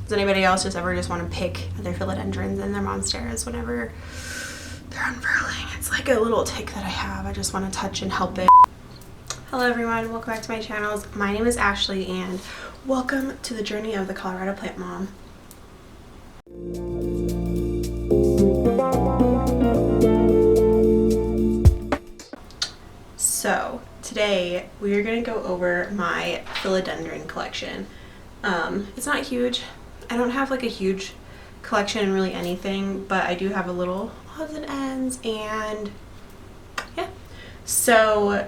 Does anybody else just ever just want to pick their philodendrons and their monsteras whenever they're unfurling? It's like a little tick that I have. I just want to touch and help it. Hello everyone, welcome back to my channels. My name is Ashley and welcome to the journey of the Colorado plant mom. So today we are going to go over my philodendron collection. It's not huge. I don't have like a huge collection in really anything, but I do have a little odds and ends, and yeah. So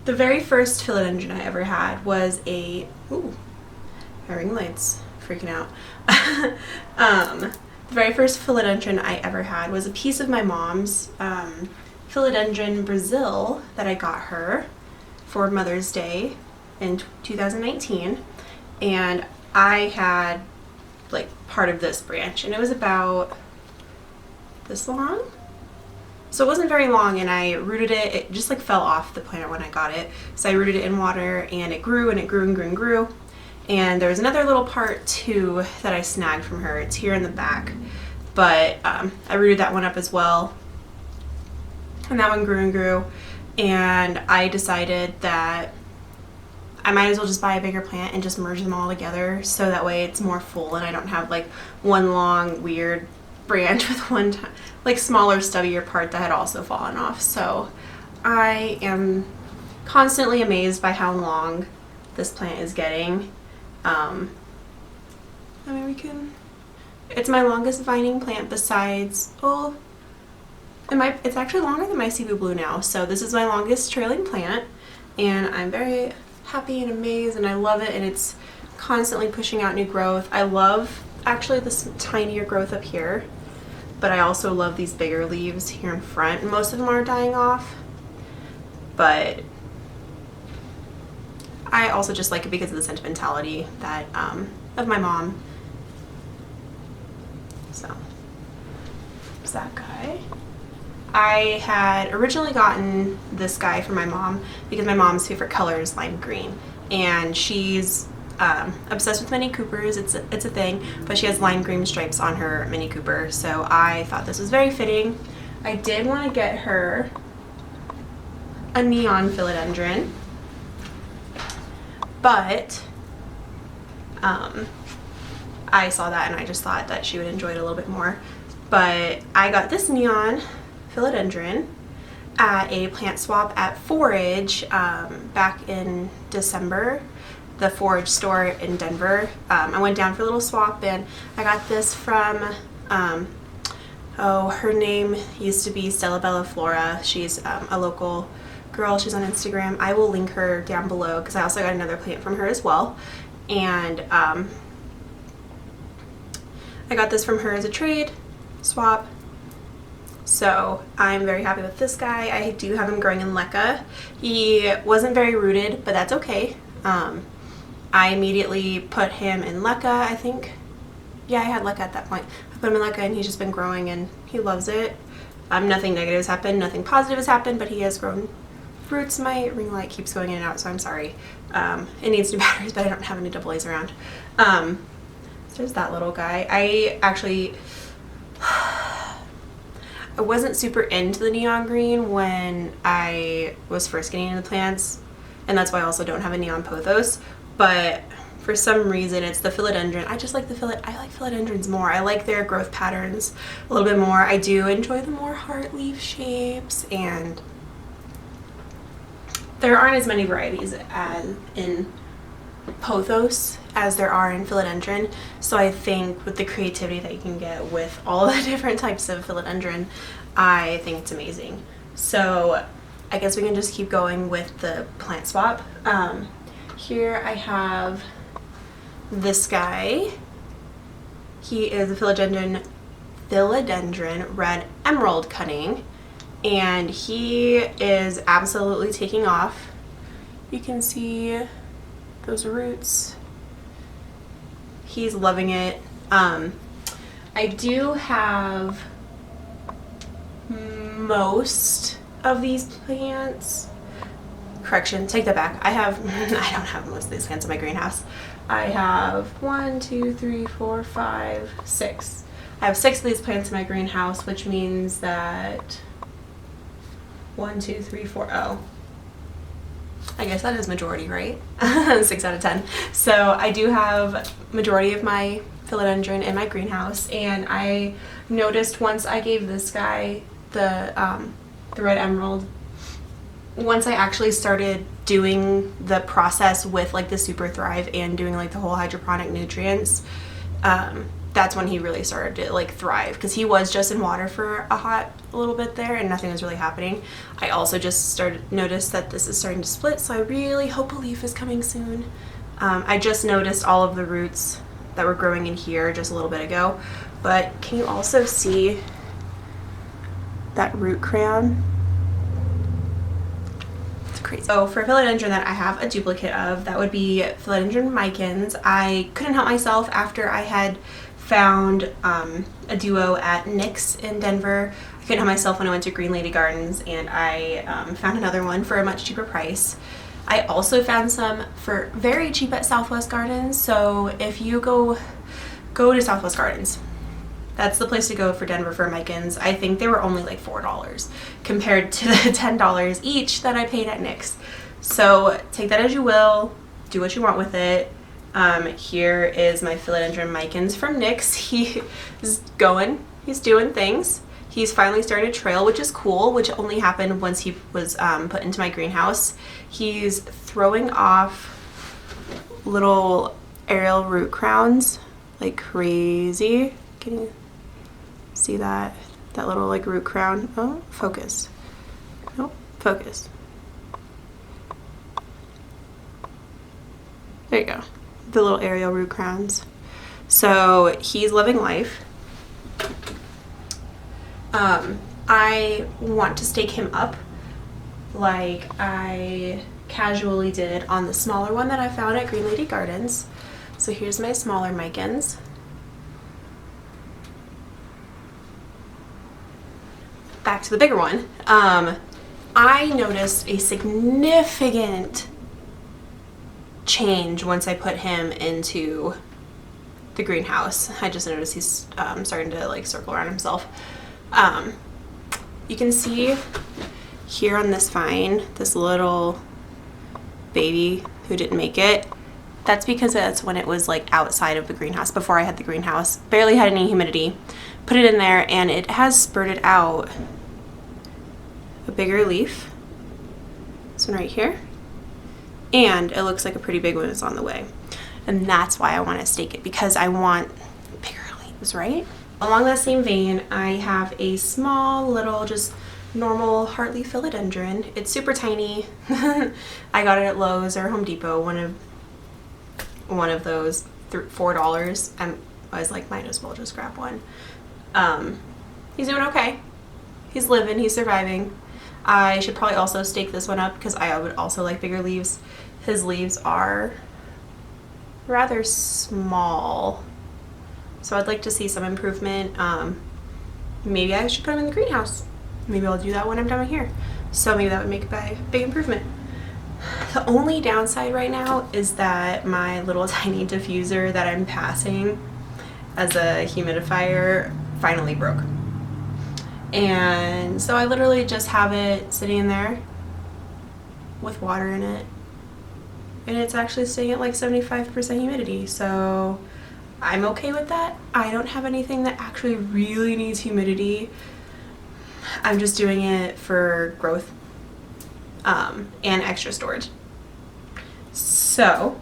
the very first philodendron I ever had was a, ooh, my ring light's freaking out. The very first philodendron I ever had was a piece of my mom's Philodendron Brazil that I got her for Mother's Day in 2019, and I had like part of this branch, and it was about this long. So it wasn't very long, and I rooted it. It just like fell off the plant when I got it. So I rooted it in water, and it grew and it grew and grew and grew. And there was another little part too that I snagged from her. It's here in the back, but I rooted that one up as well. And that one grew and grew. And I decided that I might as well just buy a bigger plant and just merge them all together, so that way it's more full and I don't have like one long weird branch with one like smaller stubbier part that had also fallen off. So I am constantly amazed by how long this plant is getting. I mean, it's my longest vining plant besides, oh, it's actually longer than my Cebu Blue now. So this is my longest trailing plant, and I'm very happy and amazed, and I love it, and it's constantly pushing out new growth. I love actually this tinier growth up here, but I also love these bigger leaves here in front. Most of them are dying off, but I also just like it because of the sentimentality that of my mom. So there's that guy. I had originally gotten this guy for my mom because my mom's favorite color is lime green, and she's obsessed with Mini Coopers. It's a thing, but she has lime green stripes on her Mini Cooper, so I thought this was very fitting. I did want to get her a neon philodendron, but I saw that and I just thought that she would enjoy it a little bit more. But I got this neon philodendron at a plant swap at Forage back in December, the Forage store in Denver. I went down for a little swap, and I got this from her name used to be Stella Bella Flora. She's a local girl. She's on Instagram. I will link her down below because I also got another plant from her as well. And I got this from her as a trade swap. So I'm very happy with this guy. I do have him growing in leca. He wasn't very rooted, but that's okay. I immediately put him in leca, I think. Yeah, I had leca at that point. I put him in leca, and he's just been growing, and he loves it. Nothing negative has happened, nothing positive has happened, but he has grown roots. My ring light keeps going in and out, so I'm sorry. It needs new batteries, but I don't have any AA's around. So there's that little guy. I wasn't super into the neon green when I was first getting into plants, and that's why I also don't have a neon pothos, but for some reason it's the philodendron. I just like I like philodendrons more. I like their growth patterns a little bit more. I do enjoy the more heart leaf shapes, and there aren't as many varieties as in pothos as there are in philodendron, so I think with the creativity that you can get with all the different types of philodendron, I think it's amazing. So I guess we can just keep going with the plant swap. Here I have this guy. He is a Philodendron Red Emerald cutting, and he is absolutely taking off. You can see those roots. He's loving it. I do have most of these plants. Correction, take that back. I don't have most of these plants in my greenhouse. I have 1, 2, 3, 4, 5, 6. I have 6 of these plants in my greenhouse, which means that 1, 2, 3, 4, oh. I guess that is majority, right? 6 out of 10. So I do have majority of my philodendron in my greenhouse, and I noticed once I gave this guy the Red Emerald, once I actually started doing the process with like the Super Thrive and doing like the whole hydroponic nutrients, that's when he really started to like thrive, because he was just in water for a little bit there and nothing was really happening. I also just noticed that this is starting to split, so I really hope a leaf is coming soon. I just noticed all of the roots that were growing in here just a little bit ago, but can you also see that root crown? It's crazy. So for philodendron that I have a duplicate of, that would be Philodendron Micinensis. I couldn't help myself after I had found a duo at Nick's in Denver. I couldn't help myself when I went to Green Lady Gardens, and I found another one for a much cheaper price. I also found some for very cheap at Southwest Gardens, so if you go to Southwest Gardens, that's the place to go for Denver for Micinensis. I think they were only like $4 compared to the $10 each that I paid at Nick's. So take that as you will, do what you want with it. Here is my Philodendron Micinensis from Nick's. He is going, he's doing things. He's finally started to trail, which is cool, which only happened once he was put into my greenhouse. He's throwing off little aerial root crowns like crazy. Can you see that? That little like root crown? Oh, focus. Nope, focus. There you go. The little aerial root crowns. So he's living life. I want to stake him up like I casually did on the smaller one that I found at Green Lady Gardens. So here's my smaller Micinensis. Back to the bigger one. I noticed a significant change once I put him into the greenhouse. I just noticed he's starting to like circle around himself. You can see here on this vine, this little baby who didn't make it. That's because that's when it was like outside of the greenhouse, before I had the greenhouse. Barely had any humidity. Put it in there and it has spurted out a bigger leaf. This one right here. And it looks like a pretty big one is on the way. And that's why I want to stake it, because I want bigger leaves, right? Along that same vein, I have a small little just normal heartleaf philodendron. It's super tiny. I got it at Lowe's or Home Depot, one of those, $4. I was like, might as well just grab one. He's doing okay. He's living, he's surviving. I should probably also stake this one up because I would also like bigger leaves. His leaves are rather small, so I'd like to see some improvement. Maybe I should put him in the greenhouse. Maybe I'll do that when I'm done here. So maybe that would make a big improvement. The only downside right now is that my little tiny diffuser that I'm passing as a humidifier finally broke. And so I literally just have it sitting in there with water in it. And it's actually staying at like 75% humidity. So I'm okay with that. I don't have anything that actually really needs humidity. I'm just doing it for growth and extra storage. So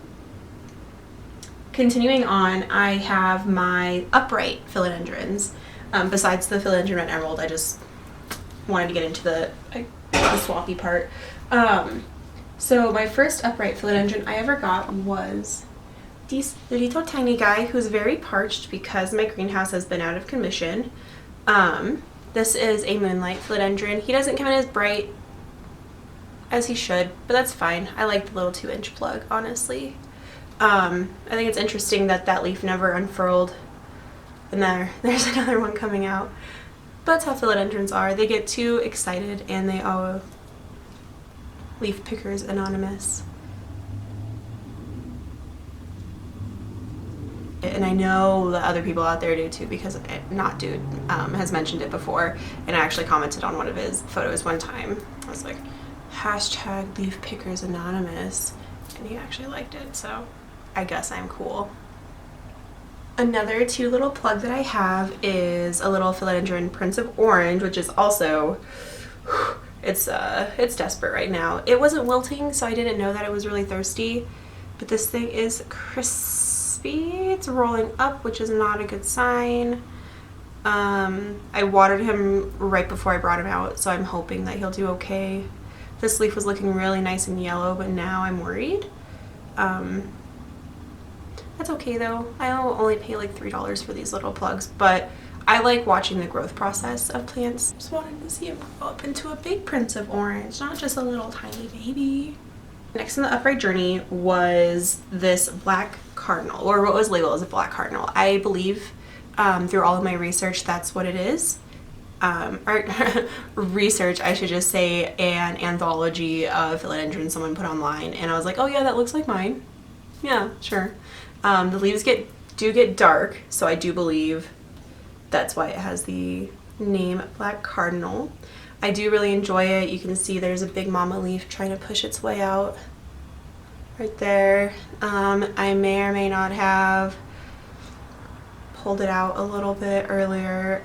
continuing on, I have my upright philodendrons. Besides the Philodendron Red Emerald, I just wanted to get into the swampy part. So my first upright philodendron I ever got was the little tiny guy who's very parched because my greenhouse has been out of commission. This is a moonlight philodendron. He doesn't come in as bright as he should, but that's fine. I like the little 2-inch plug, honestly. I think it's interesting that that leaf never unfurled. And there's another one coming out. But that's how philodendrons are. They get too excited and they all leaf pickers anonymous. And I know that other people out there do too, because Not Dude has mentioned it before, and I actually commented on one of his photos one time. I was like, hashtag leaf pickers anonymous, and he actually liked it, so I guess I'm cool. Another cute little plug that I have is a little Philodendron Prince of Orange, which is also, it's desperate right now. It wasn't wilting, so I didn't know that it was really thirsty, but this thing is crispy. It's rolling up, which is not a good sign. I watered him right before I brought him out, so I'm hoping that he'll do okay. This leaf was looking really nice and yellow, but now I'm worried. That's okay though. I'll only pay like $3 for these little plugs, but I like watching the growth process of plants. Just wanted to see him grow up into a big Prince of Orange, not just a little tiny baby. Next in the upright journey was this black cardinal, or what was labeled as a black cardinal. I believe through all of my research that's what it is. Or research, I should just say, an anthology of philodendron someone put online, and I was like, oh yeah, that looks like mine. Yeah, sure. The leaves do get dark, so I do believe that's why it has the name Black Cardinal. I do really enjoy it. You can see there's a big mama leaf trying to push its way out right there. I may or may not have pulled it out a little bit earlier.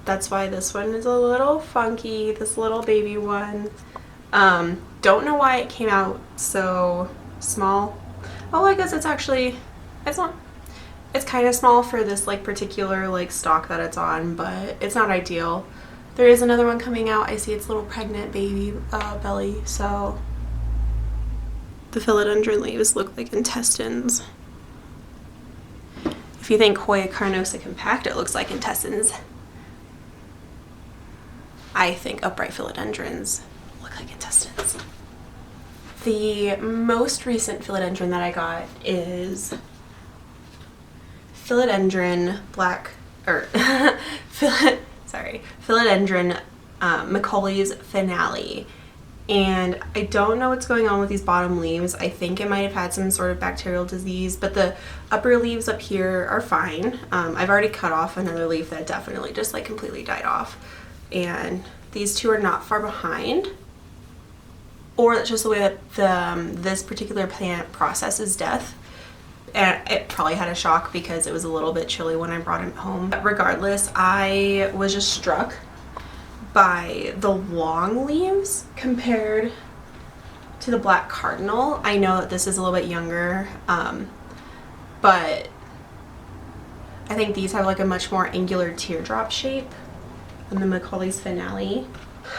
That's why this one is a little funky, this little baby one. Don't know why it came out so small. Oh, I guess it's not, it's kind of small for this like particular like stalk that it's on, but it's not ideal. There is another one coming out. I see its little pregnant baby belly, so the philodendron leaves look like intestines. If you think Hoya carnosa compacta looks like intestines, I think upright philodendrons look like intestines. The most recent philodendron that I got is Philodendron Black, or Philodendron Macaulay's Finale. And I don't know what's going on with these bottom leaves. I think it might have had some sort of bacterial disease, but the upper leaves up here are fine. I've already cut off another leaf that definitely just like completely died off. And these two are not far behind. Or that's just the way that this particular plant processes death. And it probably had a shock because it was a little bit chilly when I brought him home. But regardless, I was just struck by the long leaves compared to the Black Cardinal. I know that this is a little bit younger, but I think these have like a much more angular teardrop shape than the Macaulay's Finale.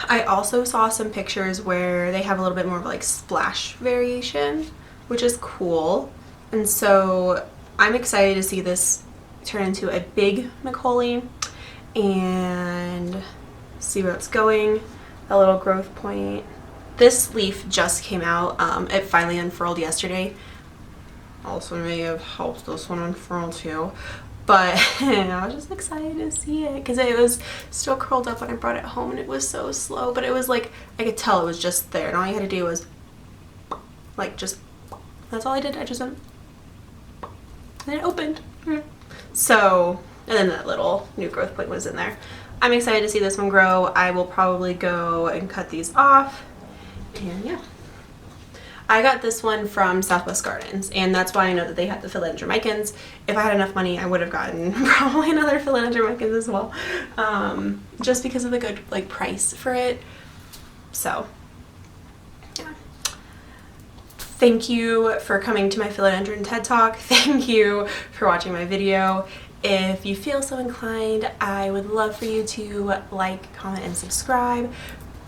I also saw some pictures where they have a little bit more of like splash variation, which is cool. And so I'm excited to see this turn into a big Macaulay and see where it's going. A little growth point. This leaf just came out. It finally unfurled yesterday. Also may have helped this one unfurl too. But I was just excited to see it because it was still curled up when I brought it home, and it was so slow. But it was like, I could tell it was just there, and all you had to do was like just, that's all I did. I just went, and it opened. So, and then that little new growth point was in there. I'm excited to see this one grow. I will probably go and cut these off, and yeah. I got this one from Southwest Gardens, and that's why I know that they had the Philodendron Micans. If I had enough money, I would have gotten probably another Philodendron Micans as well, just because of the good like price for it. So, yeah. Thank you for coming to my Philodendron TED Talk. Thank you for watching my video. If you feel so inclined, I would love for you to like, comment, and subscribe.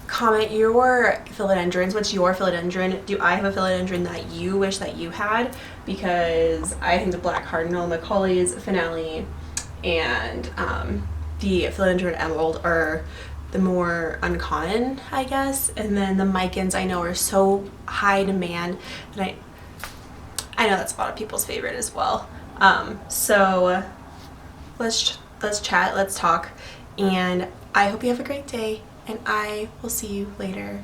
Comment your philodendrons. What's your philodendron? Do I have a philodendron that you wish that you had? Because I think the Black Cardinal, Macaulay's Finale, and the Philodendron Emerald are the more uncommon, I guess. And then the Micans I know are so high demand, and I know that's a lot of people's favorite as well. So let's chat, let's talk, and I hope you have a great day. And I will see you later.